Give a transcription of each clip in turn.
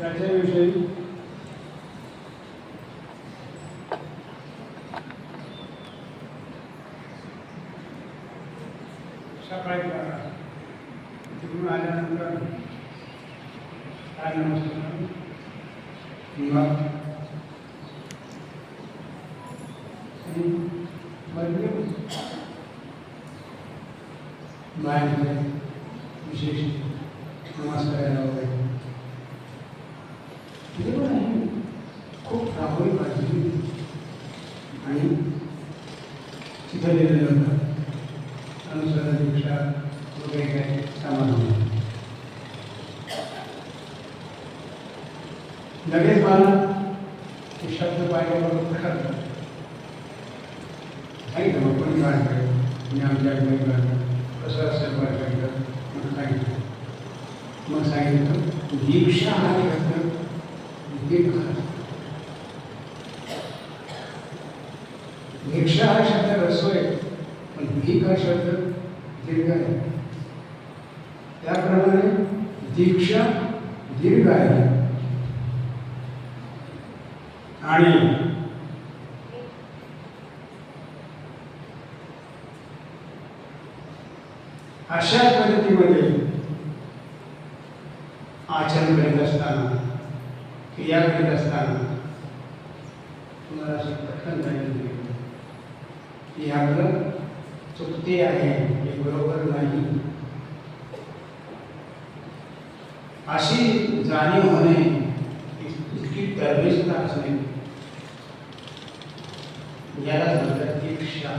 त्याच्याविषयी सकाळी तिकडून आल्यानंतर काय नमस्कार बाहेर विशेष नमस्कार वगैरे तिथे पण आहे खूप राबवली पाहिजे आणि तिथं दिलेलं होतं अनुसरण दीक्षा वगैरे काही सामान लगेच मला ते शब्द पाहिल्याबरोबर ठरलं सांगितलं मग कोणी काय करेल मी आमच्या काढलं कसं असेल पाहिजे मग सांगितलं मग सांगितलं दीक्षा हा शब्द दीक्षा हा शब्द रस्व आहे पण भीक हा शब्द दीर्घ आहे त्याप्रमाणे दीक्षा दीर्घ आहे आणि अशा पद्धतीमध्ये आचरण करीत असताना क्रिया करीत असताना तुम्हाला असे पटकन जाणून की आपलं चुकते आहे हे बरोबर नाही अशी जाणीव होणे इतकी तरबेजता असणे याला म्हणतात दीक्षा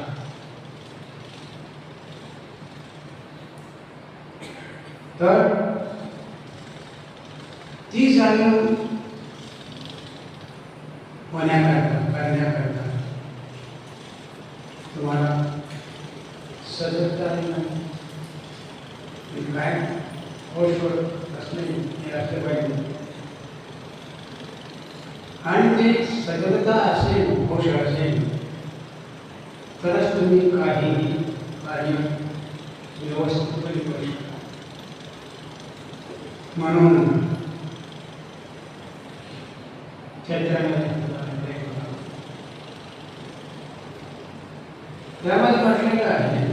तर ती जाणीव होण्याकरता करण्याकरता तुम्हाला सजगता नाही काय होशवर असणे हे असले पाहिजे आणि ते सजगता असेल होश असेल तरच तुम्ही काहीही कार्य व्यवस्थितपणे करू शकता म्हणून त्यामध्ये म्हटलेलं आहे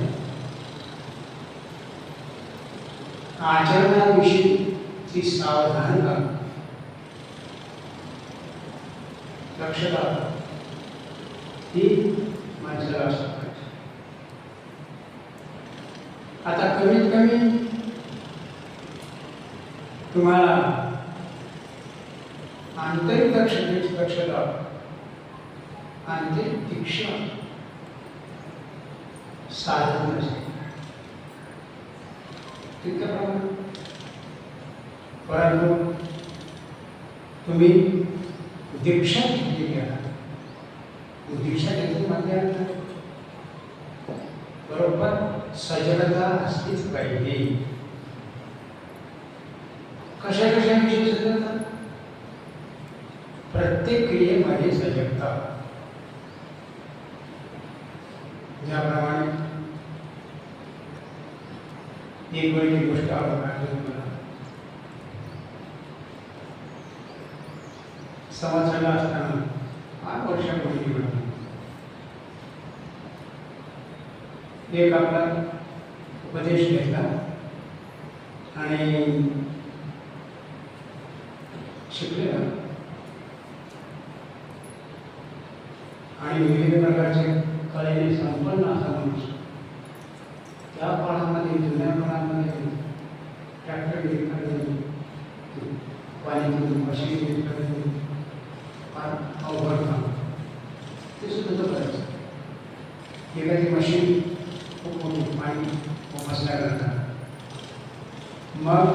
आचरणाविषयीची सावधानता दक्षता ही माणसाला असली पाहिजे. आता कमीत कमी तुम्हाला आंतरिक दक्षता आंतरिक दीक्षा साधन नसते तितक्याप्रमाणे परंतु तुम्ही दीक्षा घेतली आहे दीक्षा घेतली म्हटल्यानंतर बरोबर सजगता असलीच पाहिजे कशा कशाविषयी सजगता प्रत्येक क्रियेमध्ये सजगता ज्याप्रमाणे एक वेळची गोष्ट मला समाजाला असताना 8 वर्षापूर्वी एक आपला उपदेश घेतला आणि शिकलेला आणि विविध प्रकारचे कलेने संपन्न असा माणूस त्या काळामध्ये जुन्या काळामध्ये ट्रॅक्टर घेतला पाणी मशीन घेतलं फार अवघड काम ते सुद्धा करायचं एखादी मशीन खूप मोठी पाणी बसल्याकरता मग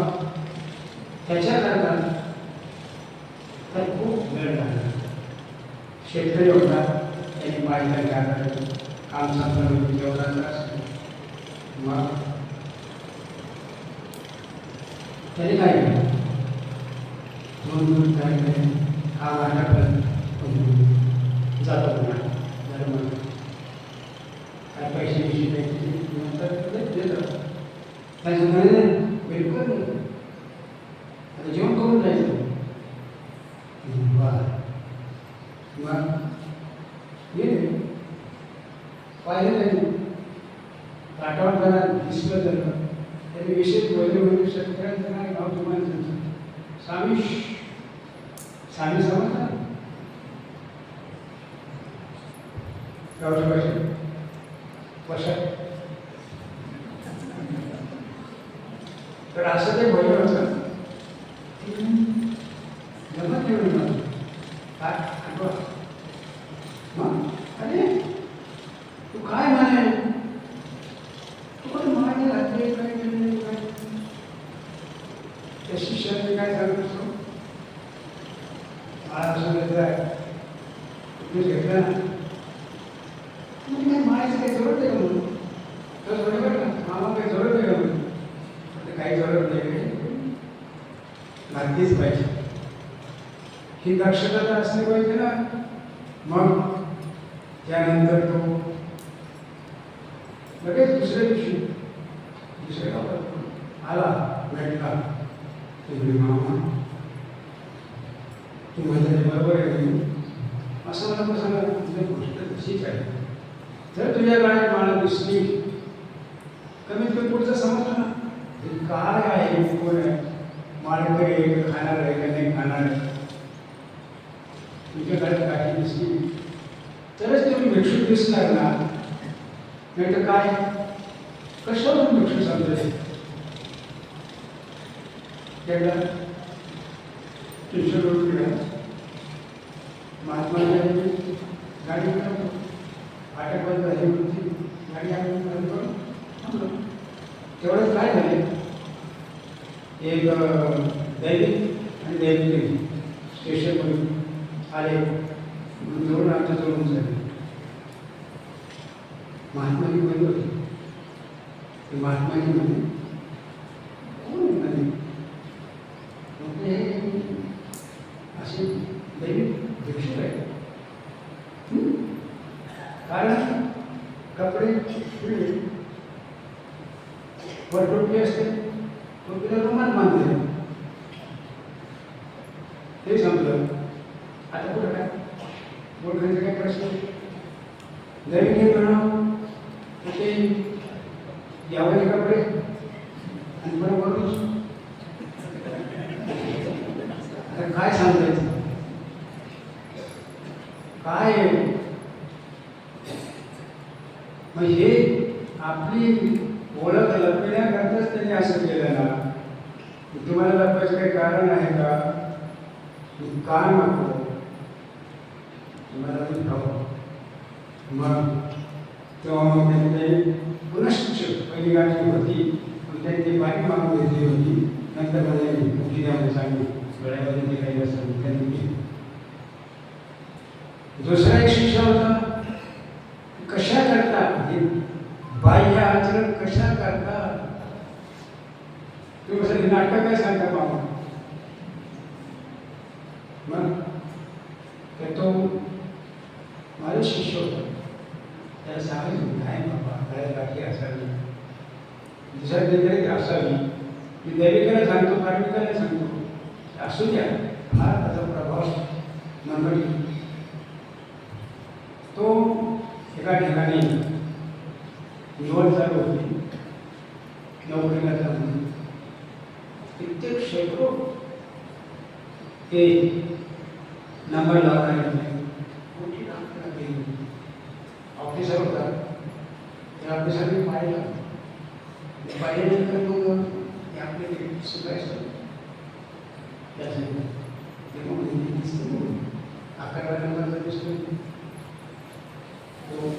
त्याच्याकरता तर खूप वेळ लागला शेतकरी होता त्यांनी पाहिलं त्याकडे काम संपलं जेवढा त्रास मग त्याने काय केलं दोन काय काम आटपलं जातो पुन्हा काय पैसे नंतर देतं त्याच्यामुळे बिलकुल आता जेवण करून जायचं पाहिलं त्यांनी काटावर जरा दिसलं झालं त्यांनी विशेष बोलले म्हणजे शेतकऱ्यांचं नाही गाव तुम्हाला सांगतो सामी समजता गावच्या भाषेत वर्षात तर असं ते बोललं होतं जमत ठेवून मला काय आठवा मग अरे तू काय म्हणे तू पण माझे राज्य काय केले काय त्या शिष्याने काय सांगत असतो मला असं घेतलं आहे तुम्ही घेतलं ना म्हणजे काय मायाची काही जरूरत आहे का म्हणून तर बरोबर ना मामा काही जरूरत आहे का म्हणून काही जरूरत नाही घातलीच पाहिजे ही दक्षता तर असली पाहिजे ना मग त्यानंतर तो लगेच दुसऱ्या गावात आला भेटला तुम्ही मामा तू म्हणते बरोबर आहे असं मला सांगा तुझ्या गोष्ट तशीच आहे जर तुझ्या गाड्यात मला दिसली कमीत कमी पुढचं समजलं ना हे काय आहे कोण आहे माळकरी आहे खाणार आहे का नाही खाणार आहे तुमच्या गाड्यात काही दिसली तरच तुम्ही भिक्षुक दिसणार ना नाही तर काय कशावरून भिक्षुक समजेल एकदा 300 रुपये महात्मा गाडी आटक बंद झाली होती गाडी आम्ही तेवढंच काय झाले एक दैनिक आणि दैनिक स्टेशनवरून आले जवळ आमच्या जवळून झाले महात्माजी बंद होते ते महात्माजी म्हणे कोण म्हणे असे दैनिक भिक्षुक आहे कारण कपडे वर टोपी असते टोपीला रुमाल बांधले ते संपलं आता कुठं काय मोठ्यांचे काय प्रश्न नवीन हे म्हणावं ते यावले कपडे आणि बरोबर आता काय सांगायचं काय मग हे आपली ओळख लपविण्याकरताच त्यांनी असं केलं ना तुम्हाला लपवायचं काही कारण आहे का नको तुम्हाला मी खाऊ मग तेव्हा मग त्यांनी पुनश्च पहिली गाठी होती पण त्यांनी बाकी मागून घेतली होती नंतर मला मुठी द्यामध्ये सांगितली गळ्यामध्ये जे काही असतं त्यांनी दुसरा एक शिष्य होता कशा करता बाह्य आचरण कशा करता तुम्ही कसं नाटक काय सांगता बाबा मग तर तो माझा शिष्य होता त्याला सांगायचं काय बाबा गळ्यात गाठी असावी दुसऱ्या काहीतरी असावी मी दैविकाला सांगतो कार्मिकाला सांगतो असू द्या फार त्याचा प्रभाव मंडळी तो एका ठिकाणी निवड चालू होती नोकरीला जाऊन कित्येक शेकडो ते नंबर लावणारे मोठी नाटकं केली ऑफिसर होता त्या ऑफिसरने पाहिलं पाहिल्यानंतर मग ते आपले शिकायचं त्यासाठी ते मग दिसतो 11 नंबरचा दिसतो तो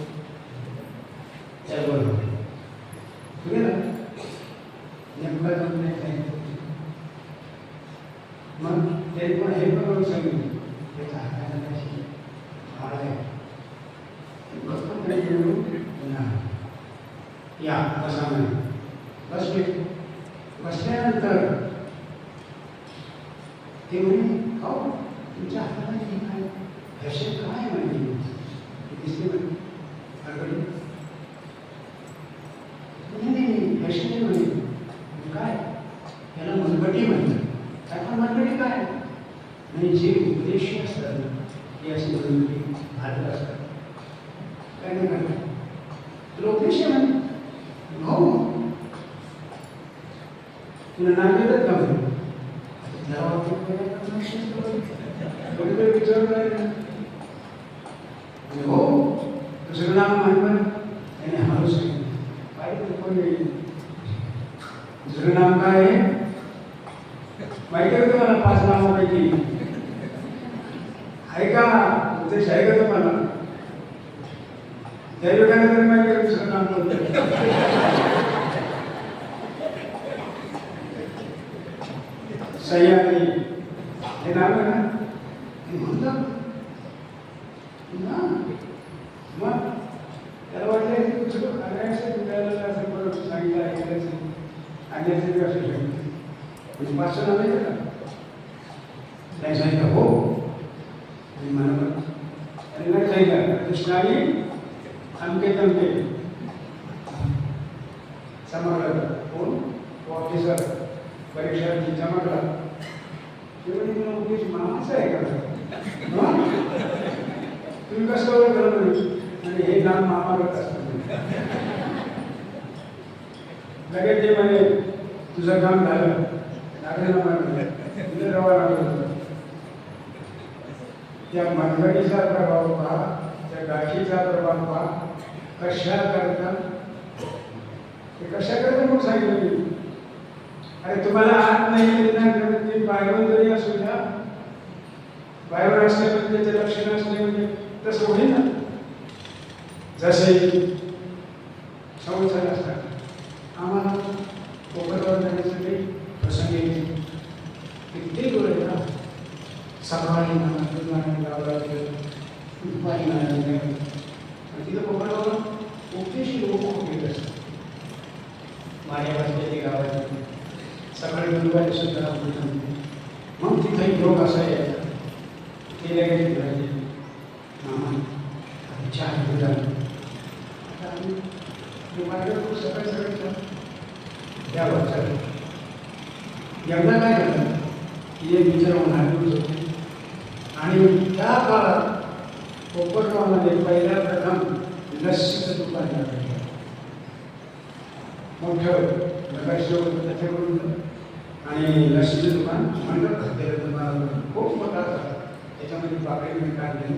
त्याबरोबर तुम्ही ना नेमका जमून नाही मग ते पण हे पण सांगितलं त्याचा हाताला कशी हाड आहे या बसा म्हणे बसले बसल्यानंतर ते म्हणे हो तुमच्या हाताला काय फॅशन काय म्हणजे दिसते म्हणे फॅशन म्हणे काय त्याला मनगटी म्हणतात आपण मनगटी काय आणि जे उद्देश असतात ना ते असे मनगटी घालत असतात काय नाही करतात तुला नाव देतात का म्हणून विचार हो दुसरं नाव म्हणून त्याने हळूच काय कोण दुसरं नाव काय आहे माहिती आहे तुम्हाला 5 नावापैकी ऐका उद्देश आहे का तुम्हाला त्या लोकांना तरी माहिती आहे दुसरं नाव बोलतं सह्याद्री हे नाव आहे ना म्हणतात मग त्याला वाटलं की दुसरं आणायचं तुझ्याला असं बरोबर सांगितलं ऐकायचं आणण्याचं असू शकते म्हणजे 500 नाव आहे का नाही सांगितलं हो म्हणून आणि नाही सांगितलं कृष्णाने अमके तमके चमकला कोण ऑफिसर परीक्षा चमकला तेव्हा तुला उद्देश मामाचा आहे का तुम्ही कसं ओळखलं म्हणजे हे नाम मामावरच असतं लगेच ते म्हणे तुझं काम झालं लागलं म्हणलं तुझं रवाना होतं त्या मनगडीचा प्रभाव पहा त्या गाठीचा प्रभाव पहा कशा करता ते कशा करता म्हणून सांगितलं मी अरे तुम्हाला आत नाही ते बाहेरून जरी असू द्या बाहेरून असल्यामुळे त्याचे लक्षण असले म्हणजे तसं होईल ना जसे संवत्सर असतात आम्हाला कोकणवर जाण्यासाठी प्रसंग येते किती दूर आहे ना सकाळी लावला दुपारी आणि तिथं कोकणावर खूपशी लोक येत असतात माझ्या बसलेली गावाची सकाळी दुपारी सुद्धा मग तिथे लोक असा यायचा ते लगेच फिरायचे मामा चहा घेऊन आता माझ्या खूप सकाळी सकाळी या वर्षात एकदा काय झालं की एक विचार होते आणि त्या काळात कोपरगावमध्ये पहिल्या प्रथम लस्सीचं दुकान लागलं मोठं त्याच्याकडून आणि लस्सीचं दुकान म्हणतात त्याला तुम्हाला खूप मोठा असतात त्याच्यामध्ये पाकळी काढली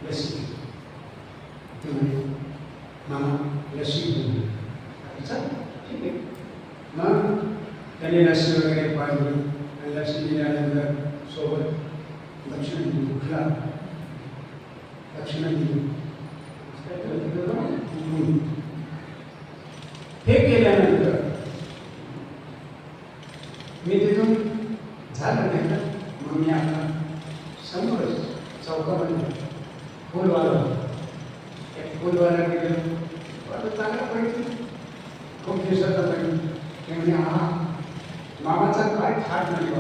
लस्सी ते म्हणजे मामा लस्सी घेऊन ठीक आहे मग त्याने लस्सी वगैरे पाहिली आणि लस्सी दिल्यानंतर सोबत दक्षिण दिली उठला दक्षिणा दिली हे केल्यानंतर मी तिथून झालं नाही का मग मी आता समोरच चौकामध्ये फुलवाला एक फुलवाला गेलो आता चांगला पाहिजे खूप दिवसाचा पाहिजे ते म्हणजे हा मामाचा काय थाट नाही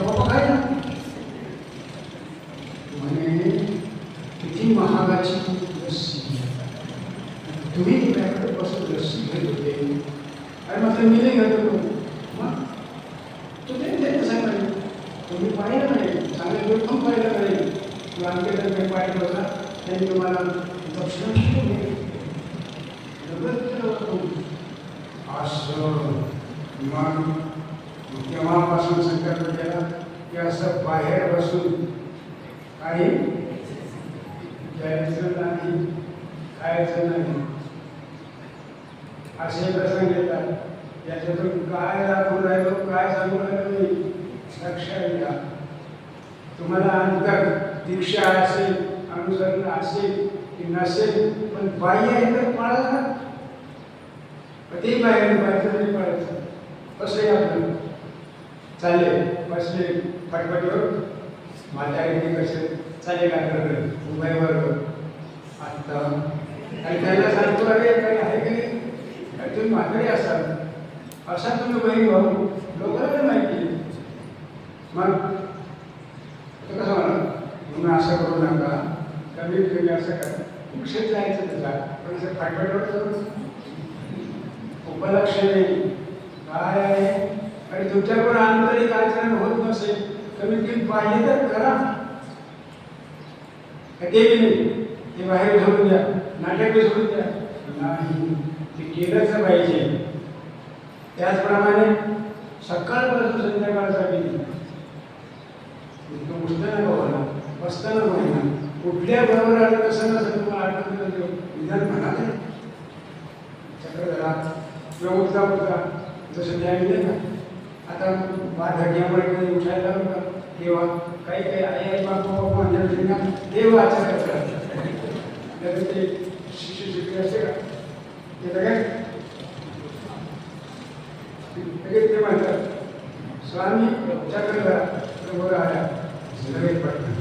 बाबा काय ना म्हणे किती महागाची लस्सी तुम्ही तुझ्याकडे बसून लस्सी घेत होते आणि म्हटलं मी नाही घेत होतो मग तू ते सांगायला तुम्ही पाहिलं नाही चांगले लोक पण पाहिलं नाही किंवा आमच्याकडे पाहिलं होता त्यांनी तुम्हाला दक्षिण असं मग तेव्हापासून संकल्प केला की असं बाहेर बसून काही जायचं नाही खायचं नाही असे प्रसंग येतात याच्यातून काय दाखवून राहिलो काय सांगू राहिलो मी लक्षात घ्या तुम्हाला अंतर दीक्षा असेल अनुसरण असेल की नसेल पण बाह्य आहे तर पाळा ते बाहेर बाहेरचं नाही पाळायचं कसंही आपलं चालेल बसले फटफटीवर म्हातारी कसे चालेल आपल्याकडे मुंबईवर आत्ता आणि त्याला सांगतो अरे काही आहे की नाही तुम्ही म्हातारी असाल असा तुम्ही बहीण भाऊ लोकांना माहिती मग कसं म्हणा तुम्ही असं करू नका कमीत कमी असं करा कुक्षेत जायचं त्याचा पण असं फटफटीवर उपलक्षणे काय आहे आणि तुमच्याकडून आंतरिक आचरण होत नसेल कमीत कमी पाहिजे तर करा ते नाही ते बाहेर सोडून द्या नाटक सोडून द्या नाही ते केलंच पाहिजे त्याचप्रमाणे सकाळपासून संध्याकाळसाठी उठताना बघा, बसताना बघा, कुठल्या बरोबर आलं कसं नसं तुम्हाला आठवण विधान म्हणाले चक्रधरा किंवा उठता जसं त्यावेळी ना आता वाढण्यामुळे उठायला बघा तेव्हा काही काही आई बाबा म्हणल्या देव आचार ते शिष्य शिकले असते का ते काय ते म्हणतात स्वामी चक्रधरा बरोबर आल्या लगेच पडतात.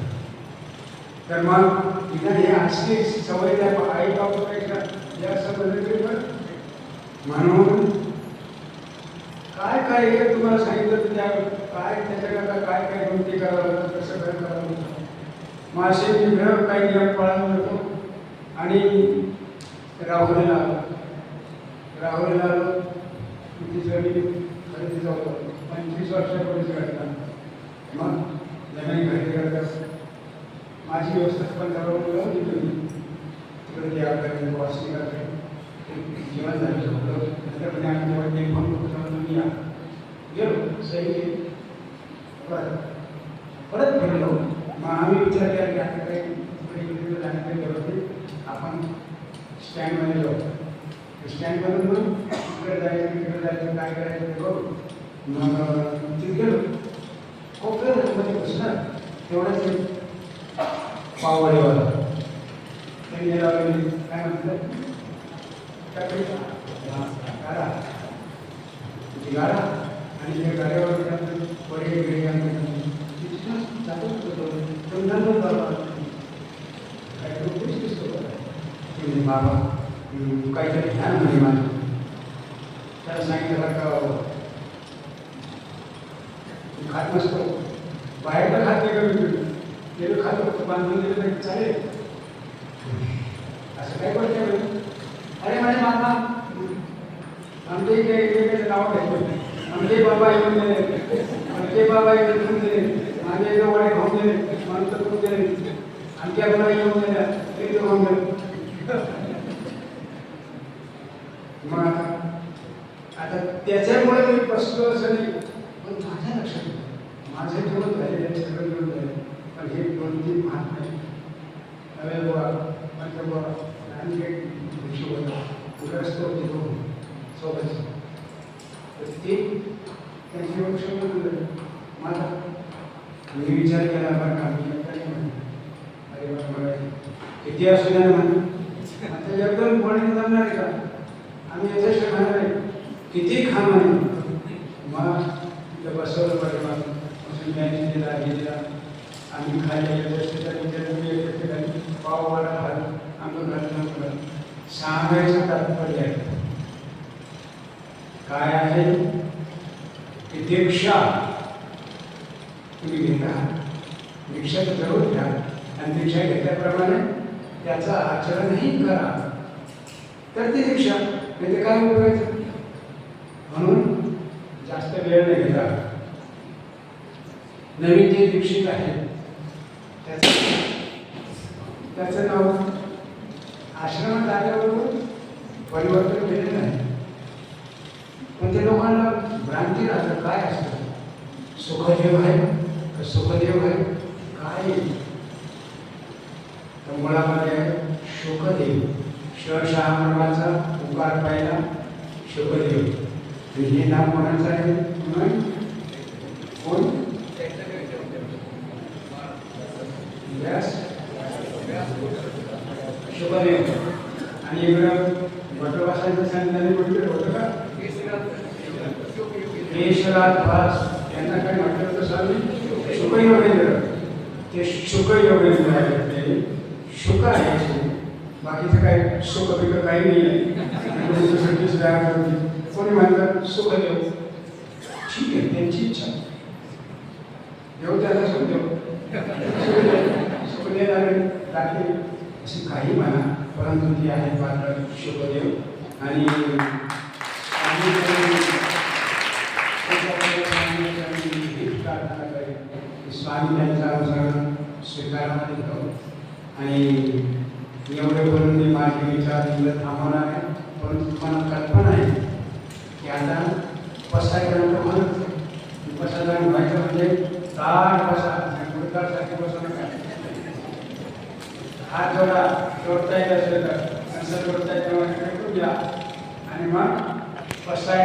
तर मग तिला हे असली सवय त्या आई बाबापेक्षा जास्त बदलते म्हणून काय काय हे तुम्हाला सांगितलं त्या काय त्याच्याकरता काय काय गोष्टी करावं लागतं कसं काय करावं लागतं. मासे निग्रह काही नियम पाळायला जातो आणि राहुरीला आलो ती जमीन खरेदी जाऊ 25 वर्षापूर्वीच घटना. मग जमीन खरेदी करतात माझी व्यवस्था पण करावं तिकडे ते आपल्याकडे वाचणी करते जेवण झालं झोपलं नंतर पण आम्ही जेव्हा ते म्हणून मी गेलो सही परत फिरलो. मग आम्ही विचार केला की आता काही जाण्यासाठी आपण स्टँडमध्ये जाऊ. स्टँडमधून मग तिकडे जायचं काय करायचं ते बघू. मग तिथे गेलो खूप मध्ये बसणार तेवढंच पाववाडीवाला त्यांनी लावलेली काय म्हटलं गाडा गाडा आणि त्या गाड्यावर वडे गिडे बाबा काहीतरी ध्यान म्हणे माझं त्याला सांगितलं का खात नसतो बाहेरला खात नाही कमी गेलो खातो बांधून दिलं तर चालेल असं काय करते. अरे माझे मामा आमचे इकडे नाव घ्यायचं आमचे बाबा येऊन गेले आमचे बाबा येऊन गेले माझे वडे खाऊन गेले माणसं करून गेले आमच्या बाबा येऊन गेल्या ते खाऊन गेले. मग आता त्याच्यामुळे मी बसलो असं नाही पण माझ्या लक्षात माझे जेवण झाले सगळं जेवण झाले पण हे 2-3 महात्मा नव्हे बुवा पंचबुवा आणि एक भिक्षू होता ग्रस्त होते दोन सोबत तर ते त्यांची वृक्ष माझा मी विचार केला बरं का मी अरे बघा किती असू द्या म्हणून आता एकदम कोणी जमणार आहे का आम्ही यथेष्ट खाणार आहे किती खा म्हणे. मग तिथं बसवलं पाहिजे मग त्यांनी दिला हे दिला आम्ही खायला यथेष्ट पाव वाडा घाल आमचं घालून सांगायचं तात्पर्य आहे काय आहे की दीक्षा तुम्ही घेता दीक्षा तर जरूर घ्या आणि दीक्षा घेतल्याप्रमाणे त्याचं आचरणही करा तर ती दीक्षा नाही ते काय उपयोगायचं. म्हणून जास्त वेळ नाही घेता नवीन जे दीक्षित आहे त्याचं नाव आश्रमात आल्याबरोबर परिवर्तन केलेलं नाही पण ते लोकांना भ्रांती राहतं काय असतं सुखदेव आहे सुखदेव आहे काय तर मुळामध्ये शुकदेव शहा मार्गाचा उकार पाहिला शुकदेव हे नाव कोणाचं आहे कोण व्यास शुकदेव आणि इकडं भटवासांचं सांगितलं म्हटलं होतं का केशराज भास यांना काय म्हटलं होतं स्वामी शुकयोगेंद्र ते शुकयोगेंद्र आहे शुक आहे बाकीचं काय सुख बिक काही नाही आहे कोणी म्हणतात सुखदेव ठीक आहे त्यांची इच्छा देव त्याला सुखदेव सुखदेव दाखले अशी काही म्हणा परंतु ती आहे पात्र शुभदेव आणि प्रार्थना करेल स्वामी त्यांचा अनुसरण स्वीकारामध्ये घेतो आणि एवढे बोलून मी माझे विचार थांबवणार आहे परंतु तुम्हाला कल्पना आहे की आता बसायपर्यंत म्हणत बसायला व्हायचं म्हणजे ताट बसा गुडकासारखी बसू नका. हात जोडा, जोडता येत असेल तर नंतर जोडता येत तेव्हा इकडे करून घ्या आणि मग बसायला